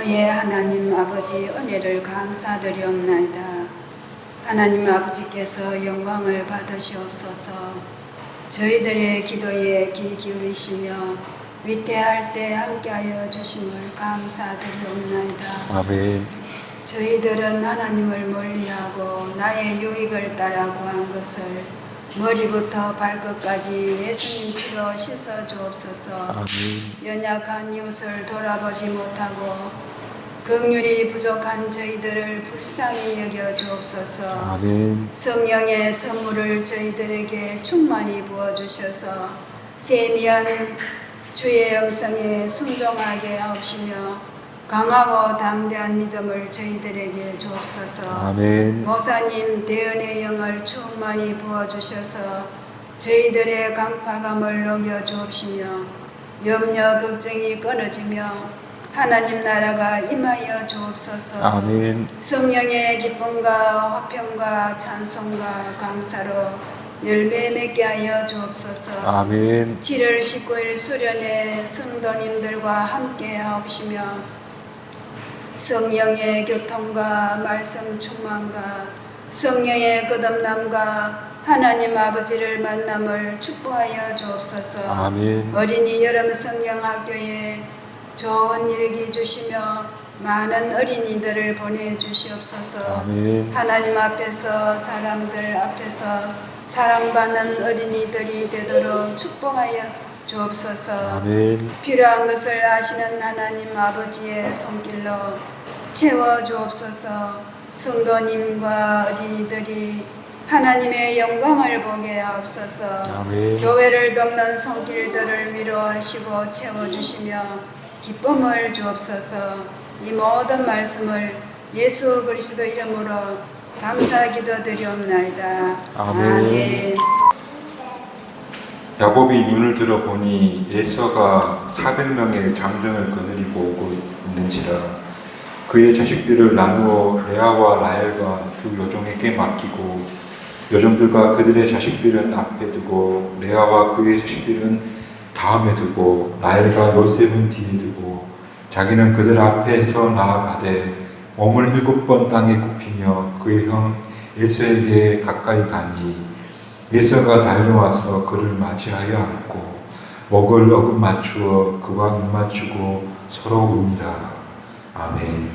만유의 하나님 아버지 은혜를 감사드리옵나이다. 하나님 아버지께서 영광을 받으시옵소서. 저희들의 기도에 귀 기울이시며 위태할 때 함께하여 주심을 감사드리옵나이다. 아멘. 저희들은 하나님을 멀리하고 나의 유익을 따라 구한 것을 머리부터 발끝까지 예수님 피로 씻어 주옵소서. 아멘. 연약한 이웃을 돌아보지 못하고 긍휼이 부족한 저희들을 불쌍히 여겨 주옵소서. 아멘. 성령의 선물을 저희들에게 충만히 부어주셔서 세미한 주의 음성에 순종하게 하옵시며 강하고 담대한 믿음을 저희들에게 주옵소서. 아멘. 목사님 대언의 영을 충만히 부어주셔서 저희들의 강팍함을 녹여 주옵시며 염려 걱정이 끊어지며 하나님 나라가 임하여 주옵소서. 아멘. 성령의 기쁨과 화평과 찬송과 감사로 열매 맺게 하여 주옵소서. 아멘. 7월 19일 수련회 성도님들과 함께 하옵시며 성령의 교통과 말씀 충만과 성령의 거듭남과 하나님 아버지를 만남을 축복하여 주옵소서. 아멘. 어린이 여름 성경학교에 좋은 일기 주시며 많은 어린이들을 보내주시옵소서. 아멘. 하나님 앞에서 사람들 앞에서 사랑받는 어린이들이 되도록 축복하여 주옵소서. 아멘. 필요한 것을 아시는 하나님 아버지의 손길로 채워 주옵소서. 성도님과 어린이들이 하나님의 영광을 보게 하옵소서. 아멘. 교회를 돕는 손길들을 위로하시고 채워주시며 기쁨을 주옵소서. 이 모든 말씀을 예수 그리스도 이름으로 감사 기도드리옵나이다. 아멘. 야곱이 눈을 들어보니 에서가 400명의 장정을 거느리고 오고 있는지라 그의 자식들을 나누어 레아와 라헬과 두 여종에게 맡기고 여종들과 그들의 자식들은 앞에 두고 레아와 그의 자식들은 다음에 두고 라헬과 요셉은 뒤에 두고 자기는 그들 앞에서 나아가되 몸을 7번 땅에 굽히며 그의 형 에서에게 가까이 가니 에서가 달려와서 그를 맞이하여 안고 목을 어금 맞추어 그와 입 맞추고 서로 우니라. 아멘.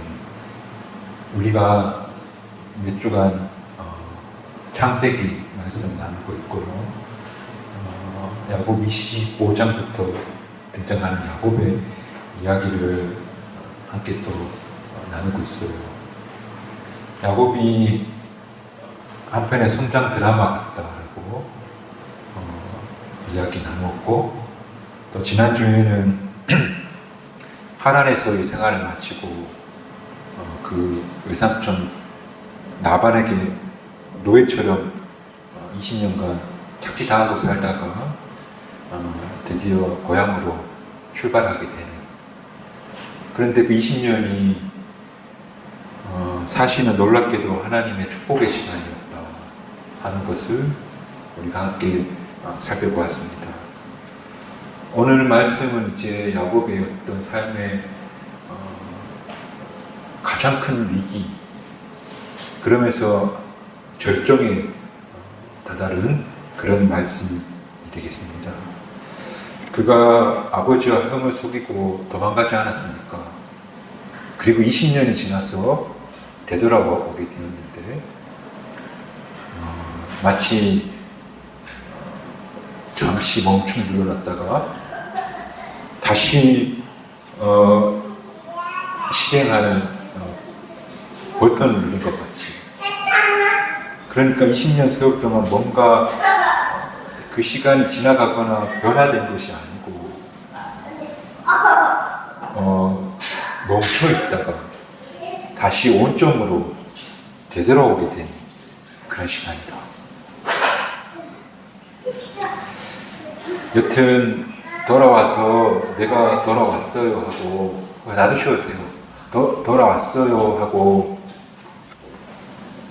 우리가 몇 주간 창세기 말씀 나누고 있고요. 야곱 25장부터 등장하는 야곱의 이야기를 함께 또 나누고 있어요. 야곱이 한편의 성장 드라마 같다라고 이야기 나누었고, 또 지난주에는 하란에서의 생활을 마치고 그 외삼촌 나반에게 노예처럼 20년간 착취당하고 살다가 드디어 고향으로 출발하게 되네요. 그런데 그 20년이 사실은 놀랍게도 하나님의 축복의 시간이었다 하는 것을 우리가 함께 살펴보았습니다. 오늘 말씀은 이제 야곱의 어떤 삶의 가장 큰 위기, 그러면서 절정에 다다른 그런 말씀이 되겠습니다. 그가 아버지와 형을 속이고 도망가지 않았습니까? 그리고 20년이 지나서 되돌아오게 되었는데 마치 잠시 멈춤 눌러놨다가 다시 실행하는 버튼을 누른 것 같이, 그러니까 20년 세월 동안 뭔가 그 시간이 지나가거나 변화된 것이 아니고 멈춰 있다가 다시 원점으로 되돌아오게 된 그런 시간이다. 여튼 돌아와서 내가 돌아왔어요 하고, 놔두셔도 돼요. 돌아왔어요 하고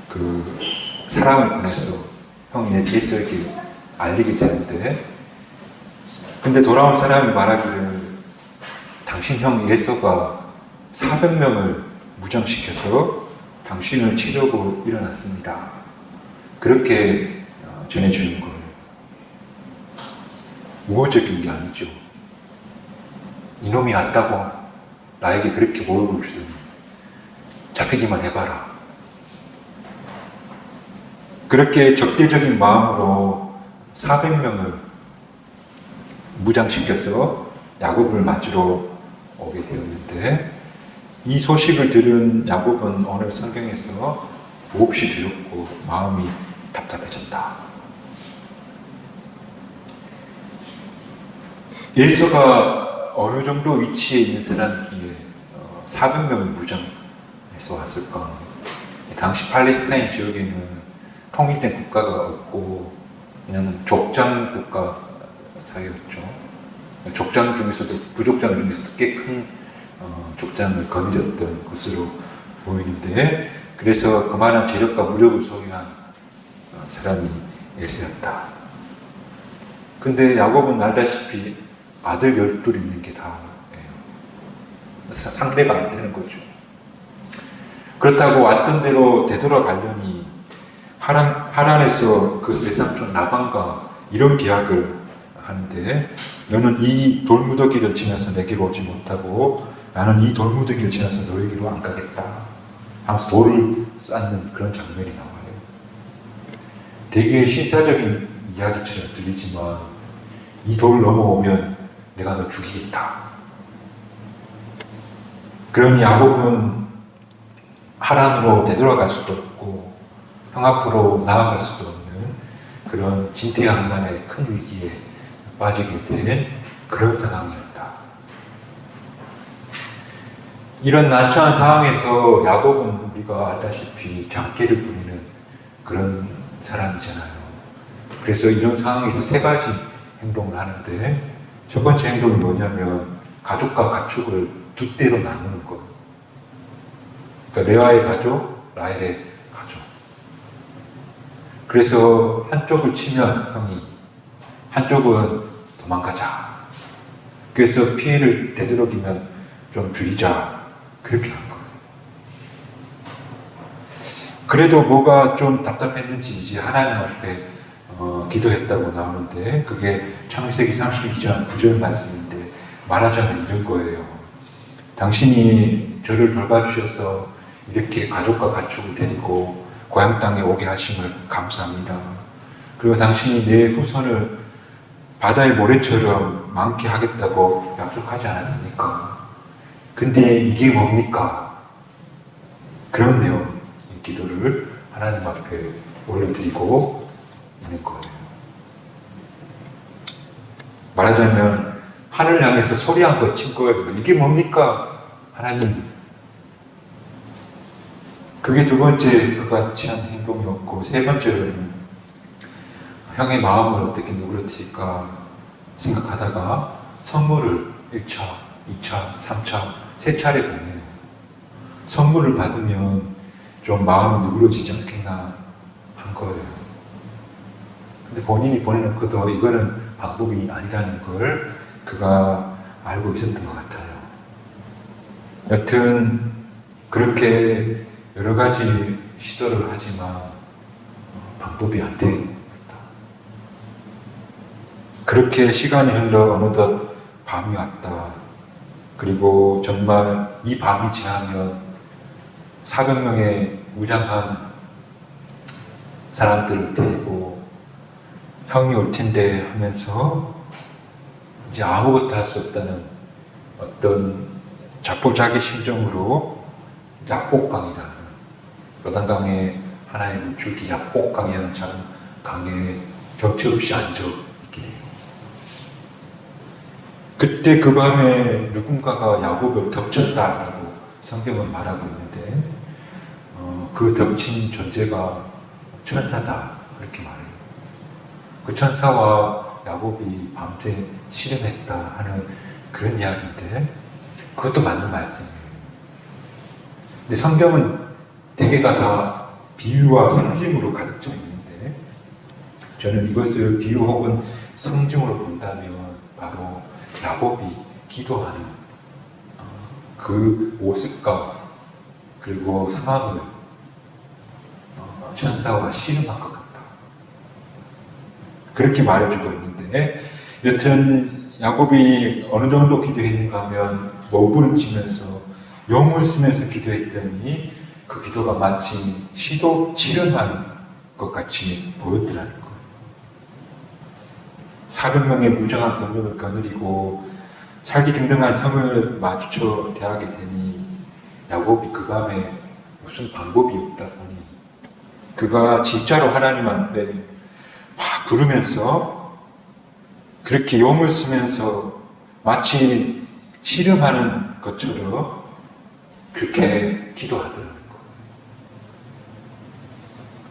그 사람을 보내서 형이 에서에게 알리게 되는데, 근데 돌아온 사람이 말하기를 당신 형 에서가 400명을 무장시켜서 당신을 치려고 일어났습니다. 그렇게 전해주는 거예요. 우호적인 게 아니죠. 이놈이 왔다고 나에게 그렇게 모욕을 주더니 잡히기만 해봐라. 그렇게 적대적인 마음으로 400명을 무장시켜서 야곱을 맞으러 오게 되었는데, 이 소식을 들은 야곱은 오늘 성경에서 몹시 두렵고 마음이 답답해졌다. 에서가 어느 정도 위치에 있는 사람이기에 400명을 무장해서 왔을까? 당시 팔레스타인 지역에는 통일된 국가가 없고 그냥 족장 국가 사회였죠. 족장 중에서도, 부족장 중에서도 꽤 큰 족장을 거느렸던 것으로 보이는데, 그래서 그만한 재력과 무력을 소유한 사람이 에서였다. 근데 야곱은 알다시피 아들 12 있는 게 다예요. 상대가 안 되는 거죠. 그렇다고 왔던 대로 되돌아가려니 하란에서 그 외삼촌 라반과 이런 계약을 하는데, 너는 이 돌무더기를 지나서 내게로 오지 못하고 나는 이 돌무더기를 지나서 너에게로 안 가겠다 하면서 돌을 쌓는 그런 장면이 나와요. 되게 신사적인 이야기처럼 들리지만, 이 돌을 넘어오면 내가 너 죽이겠다. 그러니 야곱은 하란으로 되돌아갈 수도 없고 형 앞으로 나아갈 수도 없는 그런 진퇴양난의 큰 위기에 빠지게 된 그런 상황이었다. 이런 난처한 상황에서 야곱은 우리가 알다시피 장기를 부리는 그런 사람이잖아요. 그래서 이런 상황에서 세 가지 행동을 하는데, 첫 번째 행동이 뭐냐면 가족과 가축을 두 대로 나누는 것. 그러니까 레아의 가족, 라헬의 가족. 그래서 한쪽을 치면 형이, 한쪽은 도망가자. 그래서 피해를 되도록이면 좀 줄이자. 그렇게 한 거예요. 그래도 뭐가 좀 답답했는지 이제 하나님 앞에 기도했다고 나오는데, 그게 창세기 32장 9절 말씀인데, 말하자면 이런 거예요. 당신이 저를 돌봐주셔서 이렇게 가족과 가축을 데리고 고향 땅에 오게 하심을 감사합니다. 그리고 당신이 내 후손을 바다의 모래처럼 많게 하겠다고 약속하지 않았습니까? 근데 이게 뭡니까? 그런 내용의 기도를 하나님 앞에 올려드리고 있는 거예요. 말하자면 하늘 향해서 소리 한번 친 거예요. 이게 뭡니까? 하나님. 그게 두 번째 그가 취한 행동이었고, 세 번째는 형의 마음을 어떻게 누그러뜨릴까 생각하다가 선물을 1차, 2차, 3차, 세 차례 보내요. 선물을 받으면 좀 마음이 누그러지지 않겠나 한 거예요. 근데 본인이 보내놓고도 이거는 방법이 아니라는 걸 그가 알고 있었던 것 같아요. 여튼 그렇게 여러 가지 시도를 하지만 방법이 안 되었다. 그렇게 시간이 흘러 어느덧 밤이 왔다. 그리고 정말 이 밤이 지나면 400명의 무장한 사람들을 데리고 형이 올 텐데 하면서 이제 아무것도 할 수 없다는 어떤 자포자기 심정으로 약복강이라는, 요단강의 하나의 물줄기 약복강이라는 작은 강에 격체 없이 앉아 있게 해요. 그때 그 밤에 누군가가 야곱을 덮쳤다라고 성경은 말하고 있는데, 그 덮친 존재가 천사다 그렇게 말해요. 그 천사와 야곱이 밤새 실험했다 하는 그런 이야기인데, 그것도 맞는 말씀이에요. 근데 성경은 대개가 다 비유와 상징으로 가득 차 있는데, 저는 이것을 비유 혹은 상징으로 본다면 바로 야곱이 기도하는 그 모습과 그리고 상황을 천사와 씨름한 것 같다. 그렇게 말해주고 있는데, 여튼 야곱이 어느 정도 기도했는가 하면 몸부림치면서 용을 쓰면서 기도했더니 그 기도가 마치 시도 치료하는 것 같이 보였더라는 거예요. 400명의 무장한 병력을 거느리고 살기 등등한 형을 마주쳐 대하게 되니 야곱이 그 밤에 무슨 방법이 없다 보니 그가 진짜로 하나님 앞에 막 부르면서 그렇게 용을 쓰면서 마치 씨름하는 것처럼 그렇게 기도하더라는 거예요.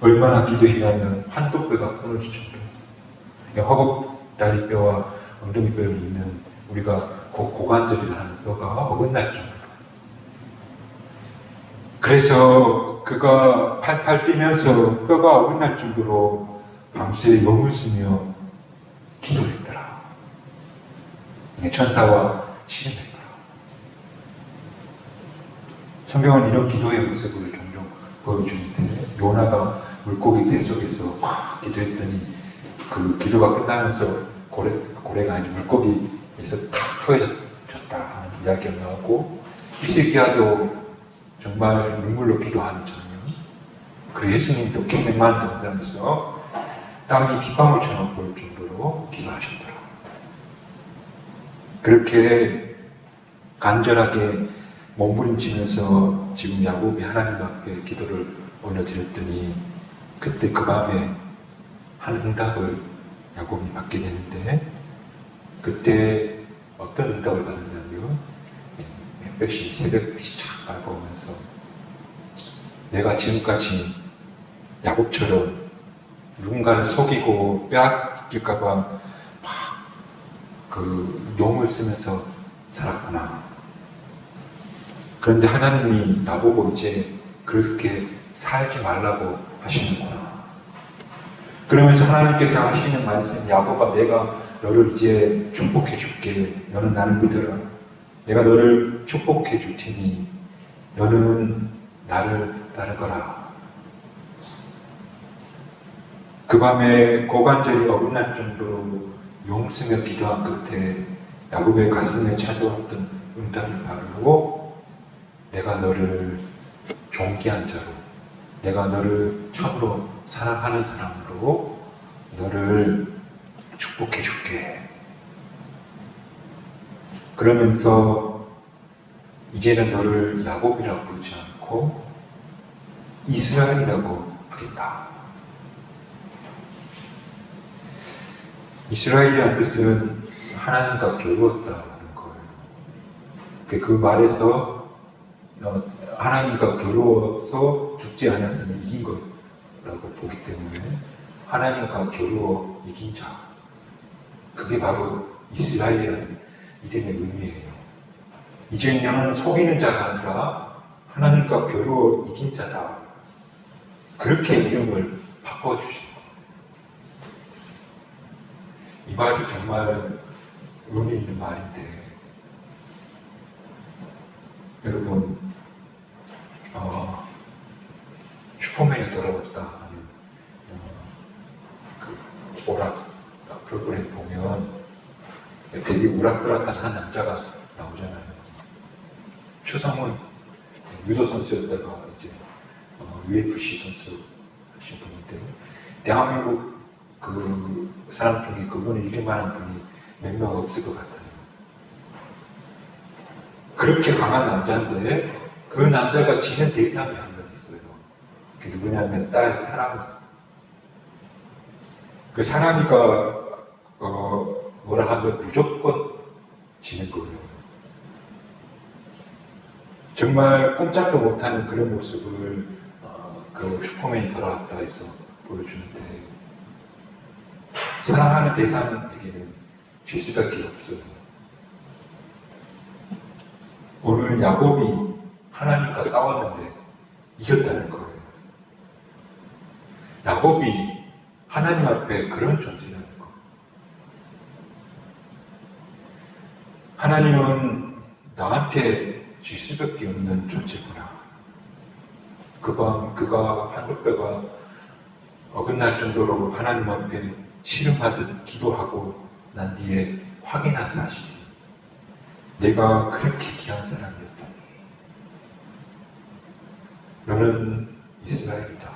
얼마나 기도했냐면 환도뼈가 끊어질 정도로 허벅다리뼈와 엉덩이뼈에 있는 우리가 고관절이라는 뼈가 어긋날 정도로. 그래서 그가 팔팔 뛰면서 뼈가 어긋날 정도로 밤새 용을 쓰며 기도했더라. 천사와 씨름했더라. 성경은 이런 기도의 모습을 종종 보여주는데, 요나가 물고기 뱃속에서 확 기도했더니 그 기도가 끝나면서 고래가 아니지 물고기에서 탁 풀어졌다 하는 이야기가 나오고, 히스기야도 정말 눈물로 기도하는 장면, 그리고 예수님도 겟세마네 동산에서 땀이 핏방울처럼 보일 정도로 기도하셨더라. 그렇게 간절하게 몸부림치면서 지금 야곱이 하나님 앞에 기도를 올려드렸더니 그때 그 밤에 한 응답을 야곱이 받게 되는데, 그때 어떤 응답을 받았냐면 새벽빛이 쫙 밝아오면서 내가 지금까지 야곱처럼 누군가를 속이고 빼앗길까봐 막 그 용을 쓰면서 살았구나. 그런데 하나님이 나보고 이제 그렇게 살지 말라고 하시는구나. 그러면서 하나님께서 하시는 말씀, 야곱아, 내가 너를 이제 축복해 줄게. 너는 나를 믿어라. 내가 너를 축복해 줄 테니 너는 나를 따르거라. 그 밤에 고관절이 어긋날 정도로 용쓰며 기도한 끝에 야곱의 가슴에 찾아왔던 응답을 바르고, 내가 너를 존귀한 자로, 내가 너를 참으로 사랑하는 사람으로 너를 축복해 줄게. 그러면서 이제는 너를 야곱이라고 부르지 않고 이스라엘이라고 하겠다. 이스라엘이라는 뜻은 하나님과 겨루었다는 거예요. 그 말에서 하나님과 겨루어서 죽지 않았으면 이긴 거라고 보기 때문에 하나님과 겨루어 이긴 자, 그게 바로 이스라엘이라는 이름의 의미예요. 이제 너는 속이는 자가 아니라 하나님과 겨루어 이긴 자다. 그렇게 이름을 바꿔주신 거예요. 이 말이 정말 의미 있는 말인데, 여러분, 슈퍼맨이 돌아왔다 하는 그 오락 프로그램 보면 되게 우락부락한 한 남자가 나오잖아요. 추성훈 유도 선수였다가 이제 UFC 선수 하신 분인데, 대한민국 그 사람 중에 그분을 이길 만한 분이 몇 명 없을 것 같아요. 그렇게 강한 남자인데 그 남자가 지는 대상이 한 명 있어요. 그게 누구냐면 딸 사랑이. 그 사랑이가 뭐라 하면 무조건 지는 거예요. 정말 꼼짝도 못하는 그런 모습을 그 슈퍼맨이 돌아왔다 해서 보여주는데, 사랑하는 대상에게는 질 수밖에 없어요. 오늘 야곱이 하나님과 싸웠는데 이겼다는 거예요. 야곱이 하나님 앞에 그런 존재라는 거예요. 하나님은 나한테 질 수밖에 없는 존재구나. 그가 한독배가 어긋날 정도로 하나님 앞에 씨름하듯 기도하고 난 뒤에 확인한 사실이 내가 그렇게 귀한 사람이었다. 너는 이스라엘이다.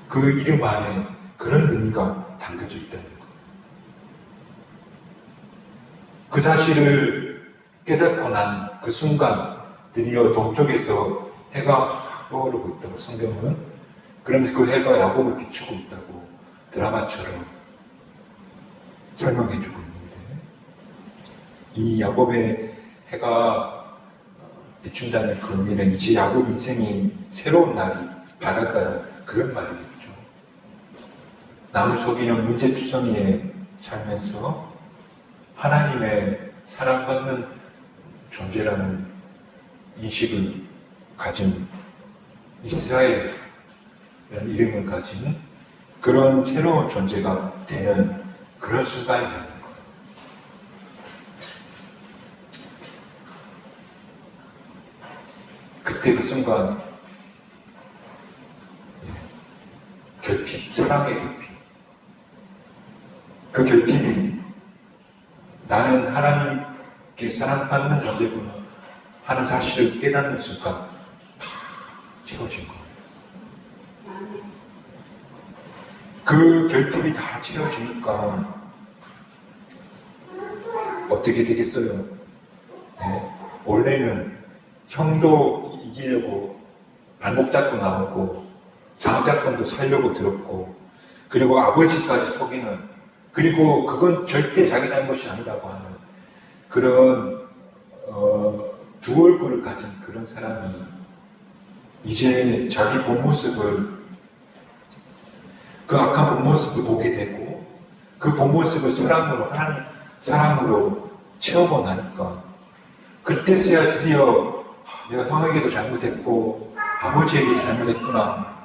그 이름 안에 그런 의미가 담겨져 있다는 것. 그 사실을 깨닫고 난 그 순간 드디어 동쪽에서 해가 떠오르고 있다고 성경은, 그러면서 그 해가 야곱을 비추고 있다고 드라마처럼 설명해 주고 있는데, 이 야곱의 해가 비춘다는 그 의미는 이제 야곱 인생이 새로운 날이 밝았다는 그런 말이겠죠. 남을 속이는 문제투성이에 살면서 하나님의 사랑받는 존재라는 인식을 가진 이스라엘이라는 이름을 가진 그런 새로운 존재가 되는 그런 순간이 되는 거예요. 그때 그 순간 결핍, 사랑의 결핍, 그 결핍이 나는 하나님께 사랑받는 존재구나 하는 사실을 깨닫는 순간 다 채워진 거예요. 그 결핍이 다 채워지니까 어떻게 되겠어요? 네. 원래는 형도 이기려고 발목 잡고 나오고 장자권도 살려고 들었고, 그리고 아버지까지 속이는, 그리고 그건 절대 자기 잘못이 아니라고 하는 그런 두 얼굴을 가진 그런 사람이 이제 자기 본 모습을, 그 악한 본 모습을 보게 되고 그 본 모습을 사랑으로, 하나님 사랑으로 채우고 나니까 그때서야 드디어 내가 형에게도 잘못했고 아버지에게도 잘못했구나,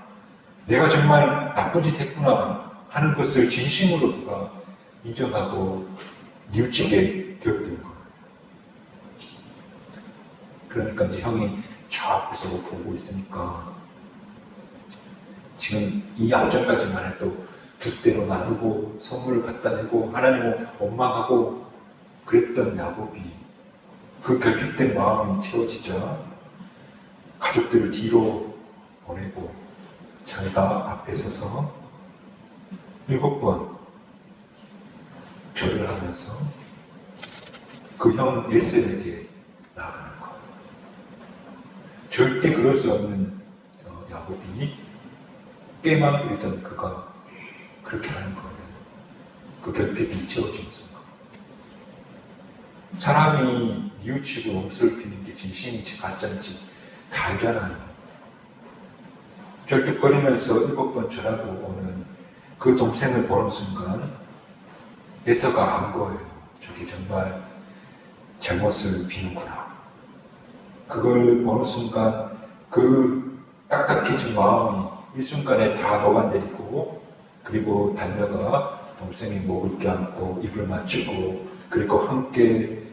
내가 정말 나쁜 짓 했구나 하는 것을 진심으로 그가 인정하고 뉘우치게 되었던 거예요. 그러니까 이제 형이 저 앞에서 보고 있으니까 지금 이 앞전까지만 해도 줏대로 나누고 선물을 갖다 내고 하나님을 원망하고 그랬던 야곱이 그 결핍된 마음이 채워지자 가족들을 뒤로 보내고 자기가 앞에 서서 7번 절을 하면서 그 형 에셀에게 나아가는 것. 절대 그럴 수 없는 야곱이 깨만 부리던 그가 그렇게 하는 거예요. 그 결핍이 채워지는 순간. 사람이 뉘우치고 어설피는 게 진심인지 가짜인지 다 알잖아요. 절뚝거리면서 7번 절하고 오는 그 동생을 보는 순간 에서가 안 거예요. 저게 정말 잘못을 비는구나. 그걸 보는 순간 그 딱딱해진 마음이 일순간에 다 녹아내리고, 그리고 달려가 동생의 목을 껴안고 입을 맞추고, 그리고 함께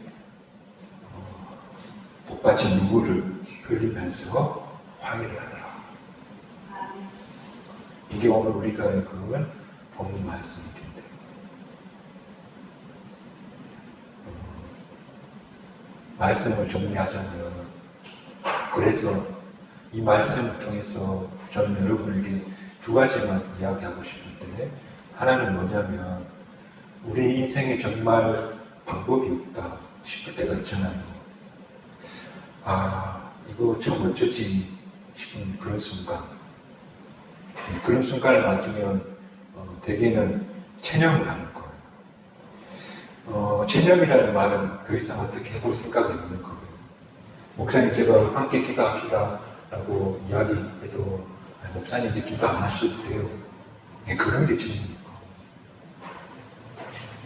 복받친 눈물을 흘리면서 화해를 하더라. 이게 오늘 우리가 읽은 본문 말씀일 텐데, 말씀을 정리하자면, 그래서 이 말씀을 통해서 저는 여러분에게 두 가지만 이야기하고 싶은데, 하나는 뭐냐면 우리 인생에 정말 방법이 없다 싶을 때가 있잖아요. 아, 이거 참 어쩌지 싶은 그런 순간, 그런 순간을 맞으면 대개는 체념을 하는 거예요. 체념이라는 말은 더 이상 어떻게 해볼 생각이 없는 거예요. 목사님, 제가 함께 기도합시다 라고 이야기해도 목사님 이제 기도 안 하셔도 돼요. 그런 게 체념입니다.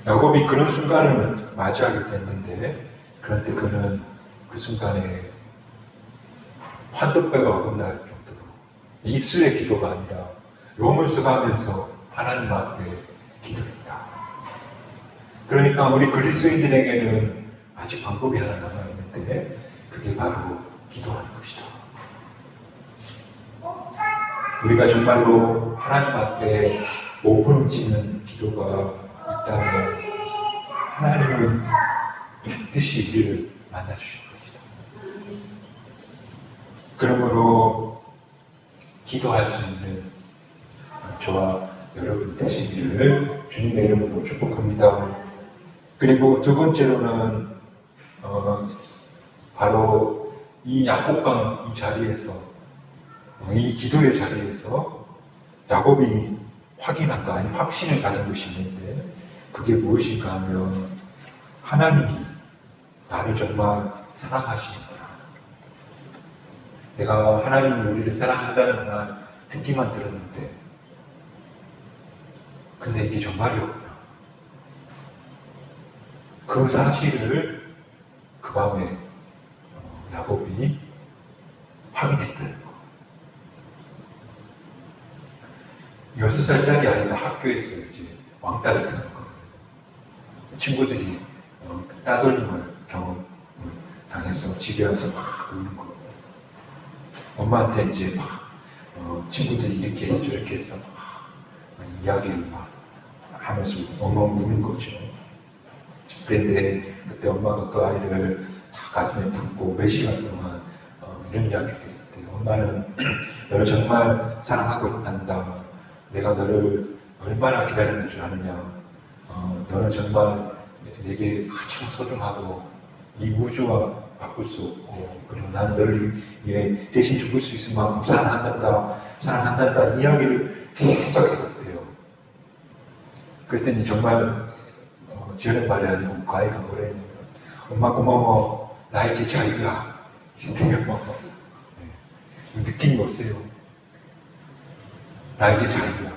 야곱이 그런 순간을 맞이하게 됐는데, 그런데 그는 그 순간에 환도뼈가 어긋날 정도로 입술의 기도가 아니라 용을 써가면서 하나님 앞에 기도했다. 그러니까 우리 그리스도인들에게는 아직 방법이 하나 남아있는데, 그게 바로 기도하는 것이다. 우리가 정말로 하나님 앞에 몸부림치는 기도가 있다면 하나님은 반드시 우리를 만나주실 것이다. 그러므로 기도할 수 있는 저와 여러분 되시기를 주님의 이름으로 축복합니다. 그리고 두 번째로는 바로 이 야곱강 이 자리에서 이 기도의 자리에서 야곱이 확인한 거 아니 확신을 가진 것이 있는데 그게 무엇인가 하면 하나님이 나를 정말 사랑하시는구나. 내가 하나님이 우리를 사랑한다는 말 듣기만 들었는데 근데 이게 정말이었구나. 그 사실을 그 밤에 야곱이 확인했다는 거. 6살짜리 아이가 학교에서 이제 왕따를 당한 거예요. 친구들이 따돌림을 당해서 집에 와서 막 우는 거예요. 엄마한테 이제 막 친구들이 이렇게 해서 저렇게 해서 막 이야기를 막 하면서 엉엉 우는 거죠. 그런데 그때 엄마가 그 아이를 다 가슴에 품고 몇 시간 동안 이런 이야기를 했대요. 엄마는 너를 정말 사랑하고 있단다. 내가 너를 얼마나 기다리는 줄 아느냐. 너는 정말 내게 가장 소중하고 이 우주와 바꿀 수 없고 그리고 나는 너를 위해 대신 죽을 수 있을 만큼 사랑한단다 이야기를 계속 해줬대요. 그랬더니 정말 지어낸 말이 아니고 그 아이가 뭐라 했냐면 엄마 고마워 나 이제 자유야 이랬대요. 느낀 거 없어요. 나 이제 자유야.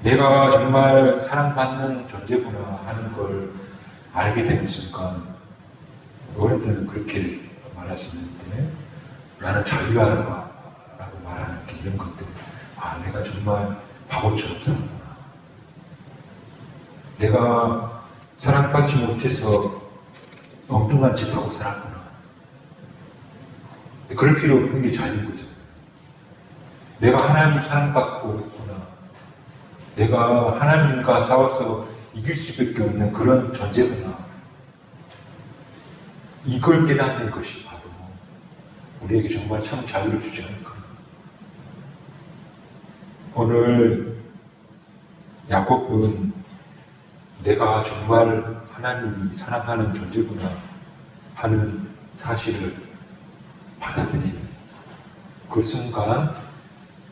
내가 정말 사랑받는 존재구나 하는 걸 알게 되는 순간 어른들은 그렇게 말하시는데 나는 자유하라고 말하는 게 이런 것들 내가 정말 바보처럼 사는구나. 내가 사랑받지 못해서 엉뚱한 짓 하고 살았구나. 그럴 필요 없는 게 자유인 거죠. 내가 하나님 사랑받고 있구나. 내가 하나님과 싸워서 이길 수밖에 없는 그런 존재구나. 이걸 깨닫는 것이 바로 우리에게 정말 참 자유를 주지 않을까. 오늘 야곱은 내가 정말 하나님이 사랑하는 존재구나 하는 사실을 받아들이는 그 순간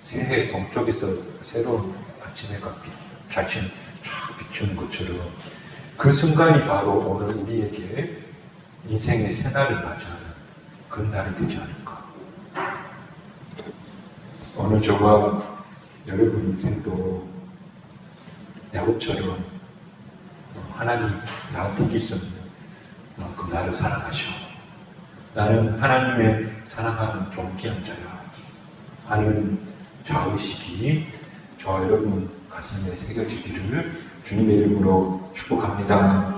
새해 동쪽에서 새로운 아침 해가 자신 쫙 비추는 것처럼 그 순간이 바로 오늘 우리에게 인생의 새날을 맞이하는 그런 날이 되지 않을까. 오늘 저와 여러분 인생도 야곱처럼 하나님 나한테 이길 수 없는 만큼 나를 사랑하셔. 나는 하나님의 사랑하는 존귀한 자야 하는 자의식이 저와 여러분 가슴에 새겨지기를 주님의 이름으로 축복합니다.